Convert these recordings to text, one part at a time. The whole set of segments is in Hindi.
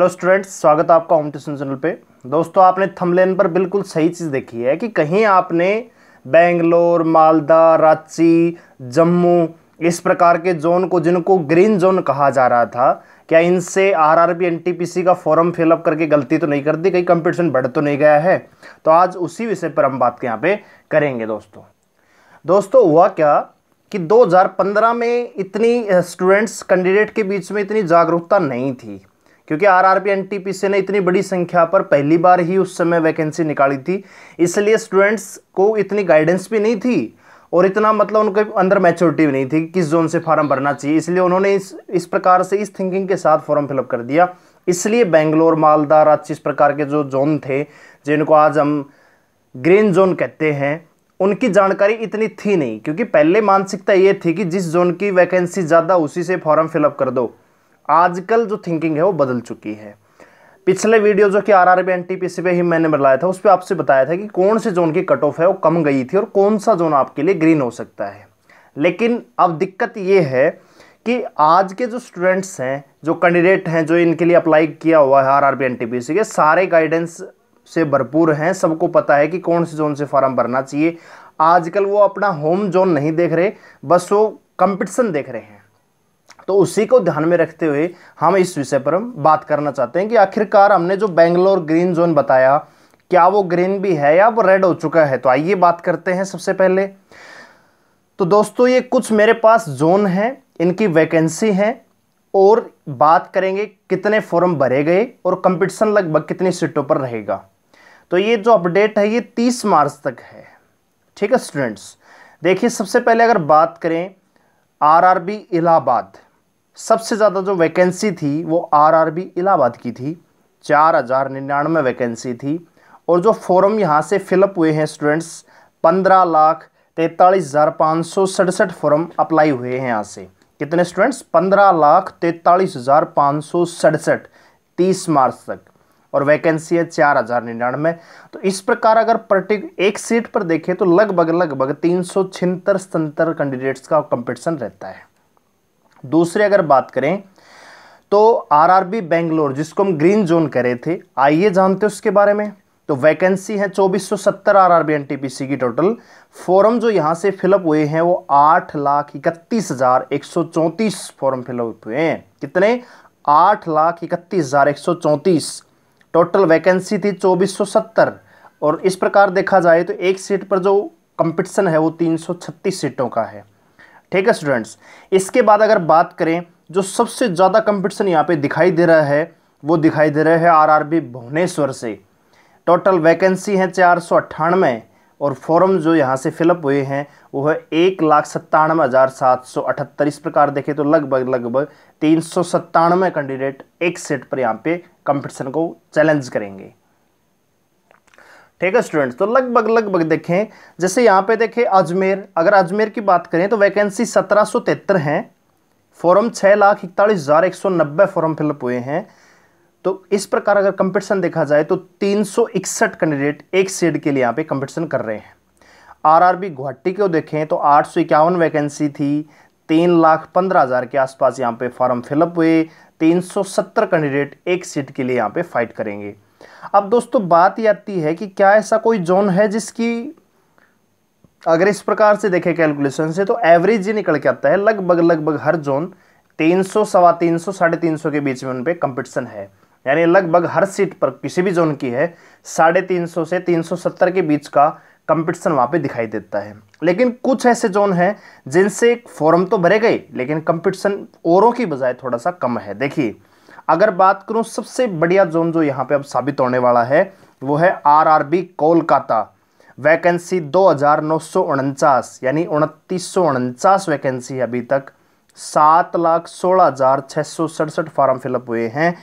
हेलो स्टूडेंट्स, स्वागत है आपका होम ट्यूशन चैनल पे। दोस्तों, आपने थंबनेल पर बिल्कुल सही चीज़ देखी है कि कहीं आपने बेंगलोर, मालदा, रांची, जम्मू इस प्रकार के जोन को, जिनको ग्रीन जोन कहा जा रहा था, क्या इनसे आरआरबी एनटीपीसी का फॉर्म फिलअप करके गलती तो नहीं कर दी, कहीं कंपटीशन बढ़ तो नहीं गया है? तो आज उसी विषय पर हम बात यहाँ पे करेंगे। दोस्तों हुआ क्या कि 2015 में इतनी स्टूडेंट्स कैंडिडेट के बीच में इतनी जागरूकता नहीं थी, क्योंकि आरआरबी एनटीपीसी ने इतनी बड़ी संख्या पर पहली बार ही उस समय वैकेंसी निकाली थी। इसलिए स्टूडेंट्स को इतनी गाइडेंस भी नहीं थी और इतना मतलब उनके अंदर मैच्योरिटी भी नहीं थी कि किस जोन से फॉर्म भरना चाहिए। इसलिए उन्होंने इस प्रकार से इस थिंकिंग के साथ फॉर्म फिलअप कर दिया। इसलिए बेंगलोर, मालदा, रांची इस प्रकार के जो जोन थे, जिनको आज हम ग्रीन जोन कहते हैं, उनकी जानकारी इतनी थी नहीं, क्योंकि पहले मानसिकता ये थी कि जिस जोन की वैकेंसी ज़्यादा उसी से फॉर्म फिलअप कर दो। आजकल जो थिंकिंग है वो बदल चुकी है। पिछले वीडियो जो कि आरआरबी एनटीपीसी पे ही मैंने बनाया था, उस पर आपसे बताया था कि कौन से जोन की कट ऑफ है वो कम गई थी और कौन सा जोन आपके लिए ग्रीन हो सकता है। लेकिन अब दिक्कत ये है कि आज के जो स्टूडेंट्स हैं, जो कैंडिडेट हैं, जो इनके लिए अप्लाई किया हुआ है आरआरबी एनटीपीसी के, सारे गाइडेंस से भरपूर हैं। सबको पता है कि कौन से जोन से फॉर्म भरना चाहिए। आजकल वो अपना होम जोन नहीं देख रहे, बस वो कंपटीशन देख रहे हैं। तो उसी को ध्यान में रखते हुए हम इस विषय पर हम बात करना चाहते हैं कि आखिरकार हमने जो बेंगलोर ग्रीन जोन बताया, क्या वो ग्रीन भी है या वो रेड हो चुका है। तो आइए बात करते हैं। सबसे पहले तो दोस्तों, ये कुछ मेरे पास जोन है, इनकी वैकेंसी है और बात करेंगे कितने फॉर्म भरे गए और कंपटीशन लगभग कितनी सीटों पर रहेगा। तो ये जो अपडेट है ये 30 मार्च तक है। ठीक है स्टूडेंट्स, देखिए सबसे पहले अगर बात करें आरआरबी इलाहाबाद, सबसे ज़्यादा जो वैकेंसी थी वो आरआरबी इलाहाबाद की थी। 4099 वैकेंसी थी और जो फॉर्म यहाँ से फिलअप हुए हैं स्टूडेंट्स, 15,43,567 फॉर्म अप्लाई हुए हैं यहाँ से। कितने स्टूडेंट्स? 15,43,567 30 मार्च तक, और वैकेंसी है 4099। तो इस प्रकार अगर एक सीट पर देखें तो लगभग 376 कैंडिडेट्स का कंपटीशन रहता है। दूसरी अगर बात करें तो आरआरबी बेंगलोर, जिसको हम ग्रीन जोन कह रहे थे, आइए जानते हैं उसके बारे में। तो वैकेंसी है 2470 आरआरबी एनटीपीसी की। टोटल फॉर्म जो यहां से फिलअप हुए हैं वो 8,31,134 फॉर्म फिलअप हुए हैं। कितने? 8,31,134। टोटल वैकेंसी थी 2470। और इस प्रकार देखा जाए तो एक सीट पर जो कंपटीशन है वो 336 सीटों का है। ठीक है स्टूडेंट्स, इसके बाद अगर बात करें जो सबसे ज़्यादा कंपटीशन यहाँ पे दिखाई दे रहा है, वो दिखाई दे रहा है आरआरबी भुवनेश्वर से। टोटल वैकेंसी है 498 और फॉर्म जो यहाँ से फिलअप हुए हैं वो है 1,97,778। इस प्रकार देखें तो लगभग 397 कैंडिडेट एक सेट पर यहाँ पे कंपटीशन को चैलेंज करेंगे। ठीक है स्टूडेंट्स, तो लगभग देखें, जैसे यहाँ पे देखें अजमेर, अगर अजमेर की बात करें तो वैकेंसी 1773 हैं, फॉर्म 6,41,190 फॉर्म फिलअप हुए हैं। तो इस प्रकार अगर कंपटीशन देखा जाए तो 361 कैंडिडेट एक सीट के लिए यहाँ पे कंपटीशन कर रहे हैं। आरआरबी गुवाहाटी को देखें तो 851 वैकेंसी थी, 3,15,000 के आसपास यहाँ पे फॉर्म फिलअप हुए। 370 कैंडिडेट एक सीट के लिए यहाँ पे फाइट करेंगे। अब दोस्तों बात ये आती है कि क्या ऐसा कोई जोन है जिसकी, अगर इस प्रकार से देखें कैलकुलेशन से, तो एवरेज ही निकल के आता है। लगभग हर जोन 300, 350, 350 के बीच में उन पे कंपटीशन है। यानी लगभग हर सीट पर किसी भी जोन की है 350 से 370 के बीच का कंपटीशन वहाँ पे दिखाई देता है। लेकिन कुछ ऐसे जोन हैं जिनसे फॉर्म तो भरे गए लेकिन कंपटीशन औरों की बजाय थोड़ा सा कम है। देखिए अगर बात करूं सबसे बढ़िया जोन जो यहाँ पे अब साबित होने वाला है वो है आरआरबी कोलकाता। वैकेंसी 2,949 यानी 2,949 वैकेंसी अभी तक। 7,16,667 फॉर्म फिलअप हुए हैं।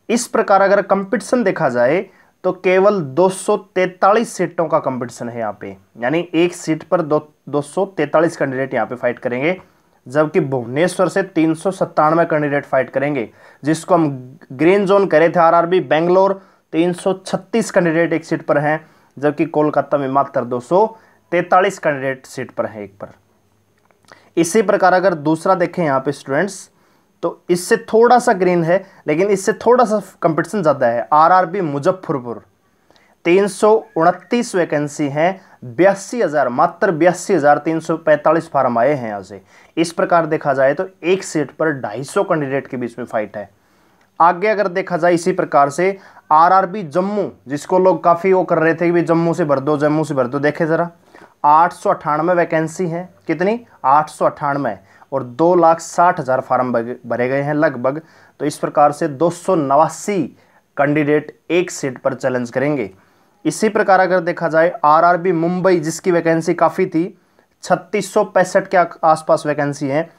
इस प्रकार अगर कंपटीशन देखा जाए तो केवल 243 सीटों का कंपटीशन है यहाँ पे, यानी एक सीट पर 243 कैंडिडेट यहाँ पे फाइट करेंगे, जबकि भुवनेश्वर से 397 कैंडिडेट फाइट करेंगे, जिसको हम ग्रीन जोन करे थे आरआरबी बेंगलोर। 336 कैंडिडेट एक सीट पर हैं, जबकि कोलकाता में मात्र 243 कैंडिडेट सीट पर हैं एक पर। इसी प्रकार अगर दूसरा देखें यहाँ पे स्टूडेंट्स तो इससे थोड़ा सा ग्रीन है, लेकिन इससे थोड़ा सा कंपटीशन ज़्यादा है। आरआरबी मुजफ्फरपुर 329 वैकेंसी हैं, 82,000, मात्र 82,345 फार्म आए हैं यहाँ से। इस प्रकार देखा जाए तो एक सीट पर 250 कैंडिडेट के बीच में फाइट है। आगे अगर देखा जाए इसी प्रकार से आरआरबी जम्मू, जिसको लोग काफ़ी वो कर रहे थे कि भाई जम्मू से भर दो, जम्मू से भर दो, देखे ज़रा 898 वैकेंसी हैं। कितनी? 898, और 2,60,000 फार्म भरे गए हैं लगभग। तो इस प्रकार से 289 कैंडिडेट एक सीट पर चैलेंज करेंगे। इसी प्रकार अगर देखा जाए आरआरबी मुंबई, जिसकी वैकेंसी काफ़ी थी, 3665 के आसपास वैकेंसी है,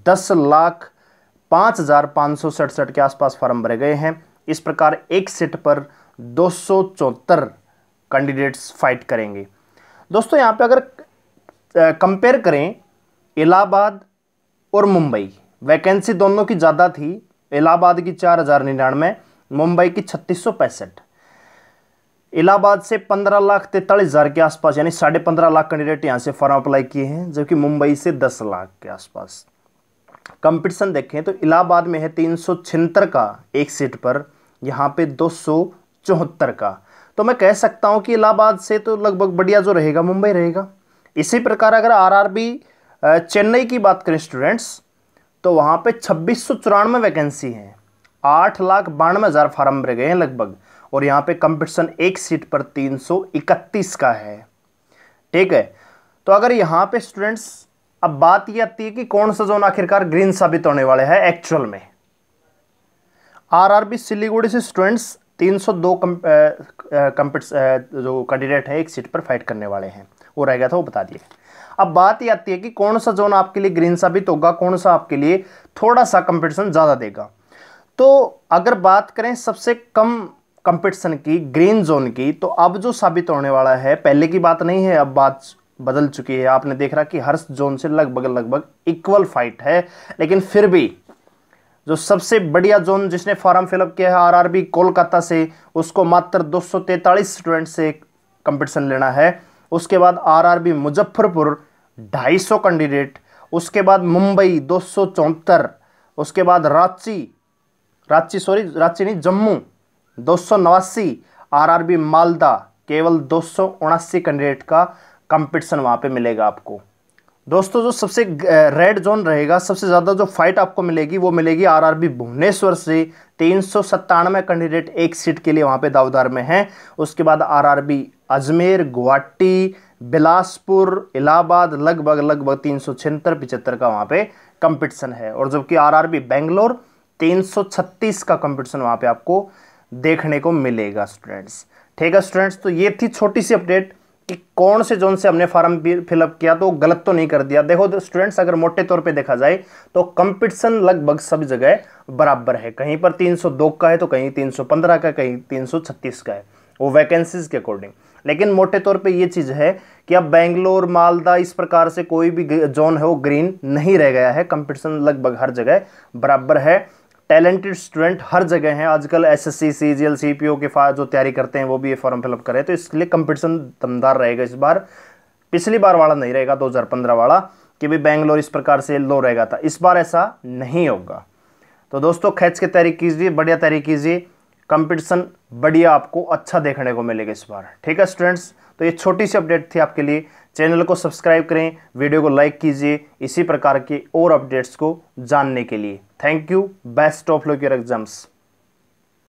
10,05,567 के आसपास फार्म भरे गए हैं। इस प्रकार एक सीट पर 274 कैंडिडेट्स फाइट करेंगे। दोस्तों यहाँ पे अगर कंपेयर करें इलाहाबाद और मुंबई, वैकेंसी दोनों की ज़्यादा थी। इलाहाबाद की 4,099, मुंबई की 3665। इलाहाबाद से 15,43,000 के आसपास, यानी 15.5 लाख कैंडिडेट यहाँ से फॉर्म अप्लाई किए हैं, जबकि मुंबई से 10 लाख के आसपास। कंपटीशन देखें तो इलाहाबाद में है 376 का एक सीट पर, यहाँ पे 274 का। तो मैं कह सकता हूँ कि इलाहाबाद से तो लगभग बढ़िया जो रहेगा मुंबई रहेगा। इसी प्रकार अगर आरआरबी चेन्नई की बात करें स्टूडेंट्स, तो वहाँ पे 2694 वैकेंसी हैं, 8,92,000 फार्म भरे गए हैं लगभग, और यहाँ पे कंपटीशन एक सीट पर 331 का है। ठीक है, तो अगर यहाँ पे स्टूडेंट्स अब बात ये आती है कि कौन सा जोन आखिरकार ग्रीन साबित होने वाले हैं एक्चुअल में। आरआरबी सिलीगुड़ी से स्टूडेंट्स 302 जो कैंडिडेट है एक सीट पर फाइट करने वाले हैं, वो रह गया था वो बता दिए। अब बात ये आती है कि कौन सा जोन आपके लिए ग्रीन साबित होगा, कौन सा आपके लिए थोड़ा सा कंपटीशन ज़्यादा देगा। तो अगर बात करें सबसे कम कंपटीशन की, ग्रीन जोन की, तो अब जो साबित होने वाला है, पहले की बात नहीं है, अब बात बदल चुकी है। आपने देख रहा कि हर जोन से लगभग इक्वल फाइट है, लेकिन फिर भी जो सबसे बढ़िया जोन जिसने फॉर्म फिलअप किया है आरआरबी कोलकाता से, उसको मात्र 243 स्टूडेंट से कंपटीशन लेना है। उसके बाद आरआरबी मुजफ्फरपुर 250 कैंडिडेट, उसके बाद मुंबई 274, उसके बाद रांची नहीं, जम्मू 289, आरआरबी मालदा केवल 279 कैंडिडेट का कंपटीशन वहाँ पे मिलेगा आपको। दोस्तों जो सबसे रेड जोन रहेगा, सबसे ज़्यादा जो फाइट आपको मिलेगी वो मिलेगी आरआरबी भुवनेश्वर से, 397 कैंडिडेट एक सीट के लिए वहाँ पे दावदार में हैं। उसके बाद आरआरबी अजमेर, गुवाहाटी, बिलासपुर, इलाहाबाद लगभग 376-75 का वहाँ पे कंपटीशन है। और जबकि आरआरबी बेंगलोर 336 का कंपटीशन वहाँ पे आपको देखने को मिलेगा स्टूडेंट्स। ठीक है स्टूडेंट्स, तो ये थी छोटी सी अपडेट कि कौन से जोन से हमने फॉर्म फिलअप किया, तो गलत तो नहीं कर दिया। देखो स्टूडेंट्स, अगर मोटे तौर पे देखा जाए तो कंपटीशन लगभग सब जगह बराबर है, कहीं पर 302 का है तो कहीं 315 का, कहीं 336 का है, वो वैकेंसीज के अकॉर्डिंग। लेकिन मोटे तौर पे ये चीज़ है कि अब बेंगलोर, मालदा, इस प्रकार से कोई भी जोन है वो ग्रीन नहीं रह गया है, कंपटीशन लगभग हर जगह बराबर है। टैलेंटेड स्टूडेंट हर जगह हैं आजकल, एसएससी, सीजीएल, सीपीओ के जो तैयारी करते हैं वो भी ये फॉर्म फिलअप करें, तो इसलिए कंपटीशन दमदार रहेगा इस बार। पिछली बार वाला नहीं रहेगा 2015 वाला कि भाई बेंगलोर इस प्रकार से लो रहेगा था, इस बार ऐसा नहीं होगा। तो दोस्तों खैच के तैयारी कीजिए, बढ़िया तैयारी कीजिए, कंपटीशन बढ़िया आपको अच्छा देखने को मिलेगा इस बार। ठीक है स्टूडेंट्स, तो ये छोटी सी अपडेट थी आपके लिए। चैनल को सब्सक्राइब करें, वीडियो को लाइक कीजिए इसी प्रकार के और अपडेट्स को जानने के लिए। Thank you, best of luck your exams.